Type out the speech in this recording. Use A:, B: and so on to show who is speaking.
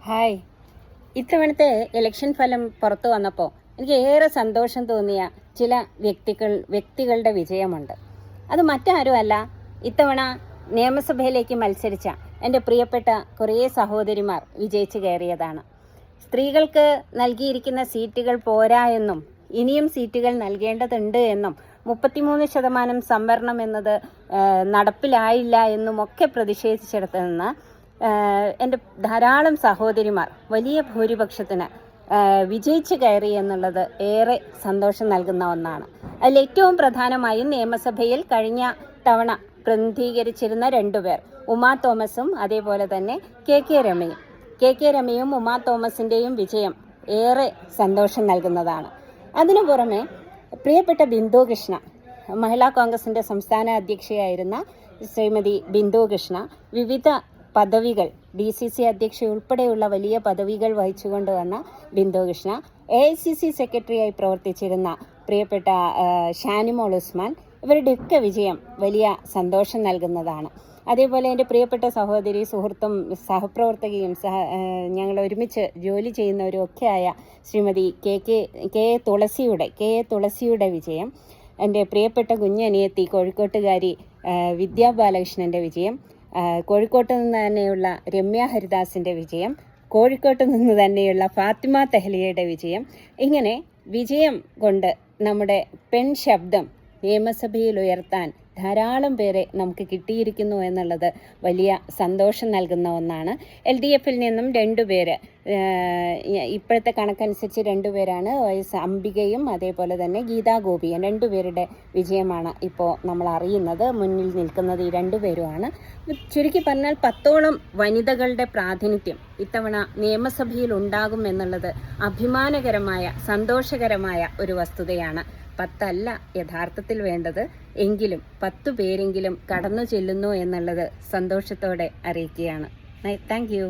A: Hi. ഇത്തവണത്തെ election ഫലം പുറത്തു വന്നപ്പോൾ എനിക്ക് ഏറെ സന്തോഷം തോന്നിയ ചില വ്യക്തികളുടെ വിജയമുണ്ട്. അത് മറ്റാരുമല്ല, ഇത്തവണ നിയമസഭയിലേക്ക് മത്സരിച്ച എൻ്റെ പ്രിയപ്പെട്ട കുറേ സഹോദരിമാർ വിജയിച്ചു കയറിയതാണ്. സ്ത്രീകൾക്ക് നൽകിയിരിക്കുന്ന സീറ്റുകൾ പോരാ എന്നും ഇനിയും സീറ്റുകൾ നൽകേണ്ടതുണ്ട് എന്നും 33% സംവരണം എന്നത് നടപ്പിലായില്ല എന്നുമൊക്കെ പ്രതിഷേധിച്ചെടുത്ത് നിന്ന് എൻ്റെ ധാരാളം സഹോദരിമാർ വലിയ ഭൂരിപക്ഷത്തിന് വിജയിച്ചു കയറി എന്നുള്ളത് ഏറെ സന്തോഷം നൽകുന്ന ഒന്നാണ്. അതിലേറ്റവും പ്രധാനമായും നിയമസഭയിൽ കഴിഞ്ഞ തവണ പ്രതിനിധീകരിച്ചിരുന്ന രണ്ടുപേർ, ഉമാ തോമസും അതേപോലെ തന്നെ കെ കെ രമയും ഉമാ തോമസിൻ്റെയും വിജയം ഏറെ സന്തോഷം നൽകുന്നതാണ്. അതിനു പുറമെ പ്രിയപ്പെട്ട ബിന്ദു കൃഷ്ണ, മഹിളാ കോൺഗ്രസിൻ്റെ സംസ്ഥാന അധ്യക്ഷയായിരുന്ന ശ്രീമതി ബിന്ദു കൃഷ്ണ വിവിധ പദവികൾ, DCC അധ്യക്ഷ ഉൾപ്പെടെയുള്ള വലിയ പദവികൾ വഹിച്ചുകൊണ്ട് വന്ന ബിന്ദു കൃഷ്ണ, AICC സെക്രട്ടറിയായി പ്രവർത്തിച്ചിരുന്ന പ്രിയപ്പെട്ട ഷാനിമോൾ ഉസ്മാൻ, ഇവരുടെയൊക്കെ വിജയം വലിയ സന്തോഷം നൽകുന്നതാണ്. അതേപോലെ എൻ്റെ പ്രിയപ്പെട്ട സഹോദരി, സുഹൃത്തും സഹപ്രവർത്തകയും ഞങ്ങൾ ഒരുമിച്ച് ജോലി ചെയ്യുന്നവരും ഒക്കെയായ ശ്രീമതി കെ എ തുളസിയുടെ വിജയം, എൻ്റെ പ്രിയപ്പെട്ട കുഞ്ഞനിയത്തി കോഴിക്കോട്ടുകാരി വിദ്യാ ബാലകൃഷ്ണൻ്റെ വിജയം, കോഴിക്കോട്ട് നിന്ന് തന്നെയുള്ള രമ്യ ഹരിദാസിൻ്റെ വിജയം, കോഴിക്കോട്ട് നിന്ന് തന്നെയുള്ള ഫാത്തിമ തെഹ്ലിയയുടെ വിജയം, ഇങ്ങനെ വിജയം കൊണ്ട് നമ്മുടെ പെൺ ശബ്ദം നിയമസഭയിൽ ഉയർത്താൻ ധാരാളം പേരെ നമുക്ക് കിട്ടിയിരിക്കുന്നു എന്നുള്ളത് വലിയ സന്തോഷം നൽകുന്ന ഒന്നാണ്. LDFിൽ നിന്നും രണ്ടുപേര്, ഇപ്പോഴത്തെ കണക്കനുസരിച്ച് രണ്ടുപേരാണ്, അംബികയും അതേപോലെ തന്നെ ഗീതാ ഗോപിയും, രണ്ടുപേരുടെ വിജയമാണ് ഇപ്പോൾ നമ്മൾ അറിയുന്നത്. മുന്നിൽ നിൽക്കുന്നത് ഈ രണ്ടുപേരുമാണ്. ചുരുക്കി പറഞ്ഞാൽ 10ഓളം വനിതകളുടെ പ്രാതിനിധ്യം ഇത്തവണ നിയമസഭയിൽ ഉണ്ടാകും എന്നുള്ളത് അഭിമാനകരമായ സന്തോഷകരമായ ഒരു വസ്തുതയാണ്. 10 അല്ല യഥാർത്ഥത്തിൽ വേണ്ടത്, എങ്കിലും 10 പേരെങ്കിലും കടന്നു ചെല്ലുന്നു എന്നുള്ളത് സന്തോഷത്തോടെ അറിയിക്കുകയാണ്. Thank you.